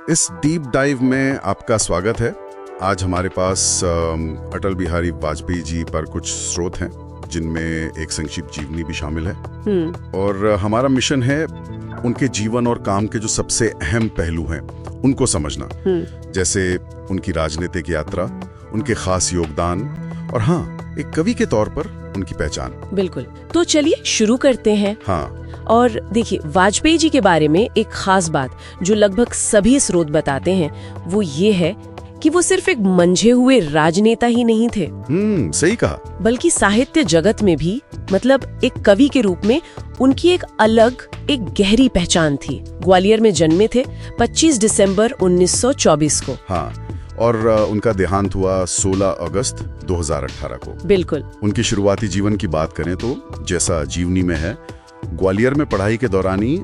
इस deep dive में आपका स्वागत है। आज हमारे पास अटल बिहारी वाजपेयी जी पर कुछ स्रोत हैं जिनमें एक संक्षिप्त जीवनी भी शामिल है और हमारा मिशन है उनके जीवन और काम के जो सबसे अहम पहलू हैं उनको समझना, जैसे उनकी राजनीतिक यात्रा, उनके खास योगदान और हाँ, एक कवि के तौर पर उनकी पहचान। बिल्कुल, तो चलिए शुरू करते हैं। हाँ, और देखिए, वाजपेयी जी के बारे में एक खास बात जो लगभग सभी स्रोत बताते हैं वो ये है कि वो सिर्फ एक मंझे हुए राजनेता ही नहीं थे। सही कहा। बल्कि साहित्य जगत में भी, मतलब एक कवि के रूप में उनकी एक अलग, एक गहरी पहचान थी। ग्वालियर में जन्मे थे 25 दिसंबर 1924 को। हाँ, और उनका देहांत हुआ 16 अगस्त 2018 को। बिल्कुल। उनकी शुरुआती जीवन की बात करें तो जैसा जीवनी में है, ग्वालियर में पढ़ाई के दौरान ही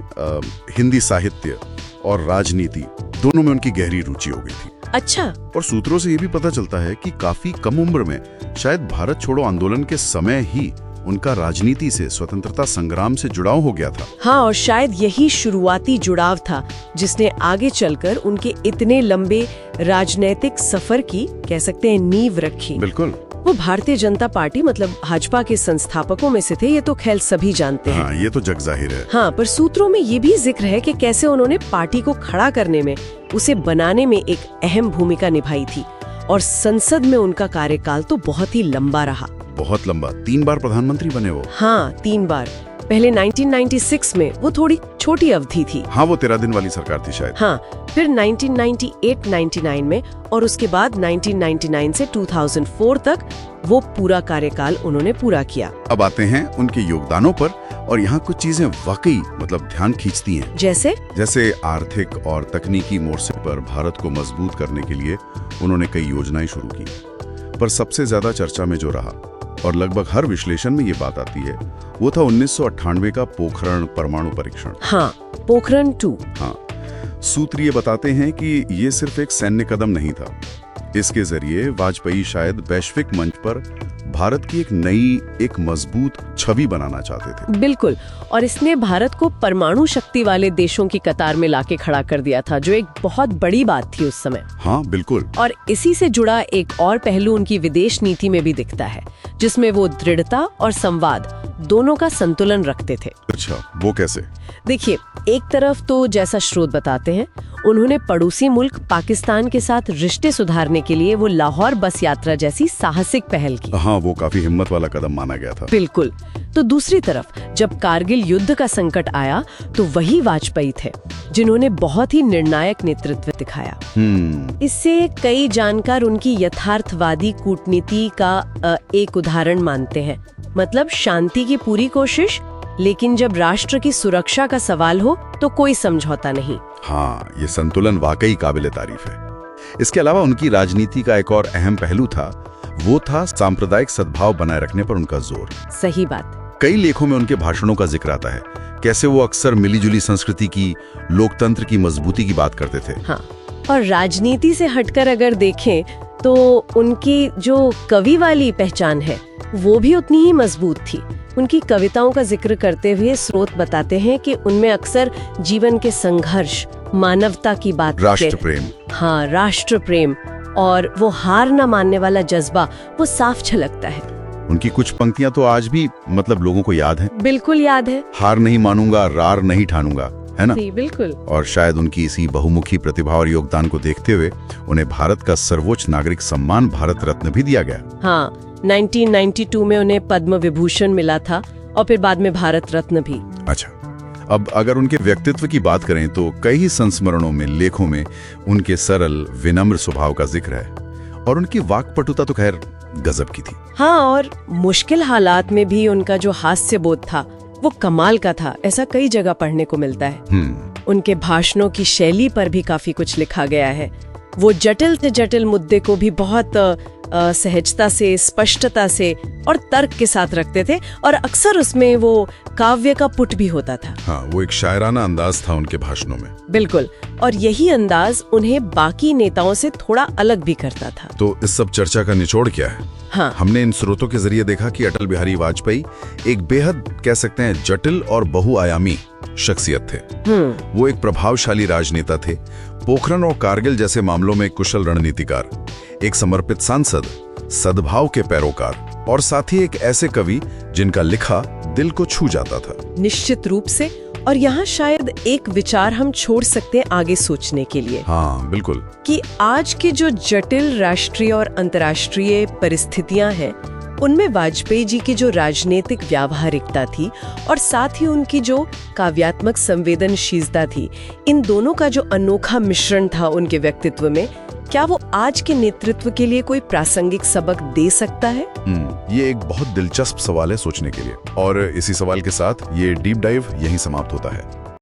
हिंदी साहित्य और राजनीति दोनों में उनकी गहरी रुचि हो गई थी। अच्छा। और सूत्रों से ये भी पता चलता है कि काफी कम उम्र में, शायद भारत छोड़ो आंदोलन के समय ही, उनका राजनीति से, स्वतंत्रता संग्राम से जुड़ाव हो गया था। हाँ, और शायद यही शुरुआती जुड़ाव था जिसने आगे चलकर उनके इतने लंबे राजनीतिक सफर की, कह सकते हैं, नींव रखी। बिल्कुल। वो भारतीय जनता पार्टी मतलब भाजपा के संस्थापकों में से थे, ये तो खैर सभी जानते हैं। हाँ, ये तो जग जाहिर है। हाँ, पर सूत्रों में ये भी जिक्र है कि कैसे उन्होंने पार्टी को खड़ा करने में, उसे बनाने में एक अहम भूमिका निभाई थी। और संसद में उनका कार्यकाल तो बहुत ही लंबा रहा। बहुत लंबा, 3 बार प्रधानमंत्री बने वो। हाँ, 3 बार। पहले 1996 में, वो थोड़ी छोटी अवधि थी। हाँ, वो 13 दिन वाली सरकार थी शायद। हाँ, फिर 1998-99 में, और उसके बाद 1999 से 2004 तक वो पूरा कार्यकाल उन्होंने पूरा किया। अब आते हैं उनके योगदानों पर, और यहाँ कुछ चीजें वाकई मतलब ध्यान खींचती हैं। जैसे आर्थिक और तकनीकी मोर्चे पर भारत को मजबूत करने के लिए उन्होंने कई योजनाएं शुरू की, पर सबसे ज्यादा चर्चा में जो रहा और लगभग हर विश्लेषण में ये बात आती है, वो था 1998 का पोखरण परमाणु परीक्षण। हाँ, पोखरण 2। हाँ, सूत्र ये बताते हैं कि ये सिर्फ एक सैन्य कदम नहीं था। इसके जरिए वाजपेयी शायद वैश्विक मंच पर भारत की एक नई, एक मजबूत छवि बनाना चाहते थे। बिल्कुल, और इसने भारत को परमाणु शक्ति वाले देशों की कतार में लाके खड़ा कर दिया था, जो एक बहुत बड़ी बात थी उस समय। हाँ, बिल्कुल। और इसी से जुड़ा एक और पहलू उनकी विदेश नीति में भी दिखता है, जिसमें वो दृढ़ता और संवाद दोनों का संतुलन रखते थे। अच्छा, वो कैसे? देखिए, एक तरफ तो जैसा स्रोत बताते हैं, उन्होंने पड़ोसी मुल्क पाकिस्तान के साथ रिश्ते सुधारने के लिए वो लाहौर बस यात्रा जैसी साहसिक पहल की। हाँ, वो काफी हिम्मत वाला कदम माना गया था। बिल्कुल। तो दूसरी तरफ जब कारगिल युद्ध का संकट आया तो वही वाजपेयी थे जिन्होंने बहुत ही निर्णायक नेतृत्व दिखाया। इससे कई जानकार उनकी यथार्थवादी कूटनीति का एक उदाहरण मानते हैं। मतलब शांति की पूरी कोशिश, लेकिन जब राष्ट्र की सुरक्षा का सवाल हो तो कोई समझौता नहीं। हाँ, ये संतुलन वाकई काबिले तारीफ है। इसके अलावा उनकी राजनीति का एक और अहम पहलू था, वो था सांप्रदायिक सद्भाव बनाए रखने पर उनका जोर। सही बात। कई लेखों में उनके भाषणों का जिक्र आता है, कैसे वो अक्सर मिलीजुली संस्कृति की, लोकतंत्र की मजबूती की बात करते थे। हाँ, और राजनीति से हटकर अगर देखें तो उनकी जो कवि वाली पहचान है वो भी उतनी ही मजबूत थी। उनकी कविताओं का जिक्र करते हुए स्रोत बताते हैं कि उनमें अक्सर जीवन के संघर्ष, मानवता की बात, राष्ट्र प्रेम। हाँ, राष्ट्र प्रेम और वो हार न मानने वाला जज्बा वो साफ झलकता है। उनकी कुछ पंक्तियां तो आज भी मतलब लोगों को याद हैं। बिल्कुल याद है। हार नहीं मानूंगा, रार नहीं ठानूंगा, है ना? बिल्कुल। और शायद उनकी इसी बहुमुखी प्रतिभा और योगदान को देखते हुए उन्हें भारत का सर्वोच्च नागरिक सम्मान भारत रत्न भी दिया गया। हाँ, 1992 में उन्हें पद्म विभूषण मिला था और फिर बाद में भारत रत्न भी। अच्छा, अब अगर उनके व्यक्तित्व की बात करें तो कई संस्मरणों में, लेखों में उनके सरल, विनम्र स्वभाव का जिक्र है, और उनकी वाक्पटुता तो खैर गजब की थी। हाँ, और मुश्किल हालात में भी उनका जो हास्य बोध था वो कमाल का था, ऐसा कई जगह पढ़ने को मिलता है। उनके भाषणों की शैली पर भी काफी कुछ लिखा गया है। वो जटिल से जटिल मुद्दे को भी बहुत सहजता से, स्पष्टता से और तर्क के साथ रखते थे, और अक्सर उसमें वो काव्य का पुट भी होता था। हाँ, वो एक शायराना अंदाज था उनके भाषणों में। बिल्कुल, और यही अंदाज उन्हें बाकी नेताओं से थोड़ा अलग भी करता था। तो इस सब चर्चा का निचोड़ क्या है? हाँ, हमने इन स्रोतों के जरिए देखा कि अटल बिहारी वाजपेयी एक बेहद, कह सकते हैं, जटिल और बहुआयामी शख्सियत थे। वो एक प्रभावशाली राजनेता थे, पोखरण और कारगिल जैसे मामलों में कुशल रणनीतिकार, एक समर्पित सांसद, सद्भाव के पैरोकार और साथ ही एक ऐसे कवि जिनका लिखा दिल को छू जाता था। निश्चित रूप से। और यहाँ शायद एक विचार हम छोड़ सकते हैं आगे सोचने के लिए। हाँ बिल्कुल। कि आज के जो जटिल राष्ट्रीय और अंतर्राष्ट्रीय परिस्थितियां हैं, उनमें वाजपेयी जी की जो राजनीतिक व्यावहारिकता थी और साथ ही उनकी जो काव्यात्मक संवेदनशीलता थी, इन दोनों का जो अनोखा मिश्रण था उनके व्यक्तित्व में, क्या वो आज के नेतृत्व के लिए कोई प्रासंगिक सबक दे सकता है? ये एक बहुत दिलचस्प सवाल है सोचने के लिए, और इसी सवाल के साथ ये डीप डाइव यहीं समाप्त होता है।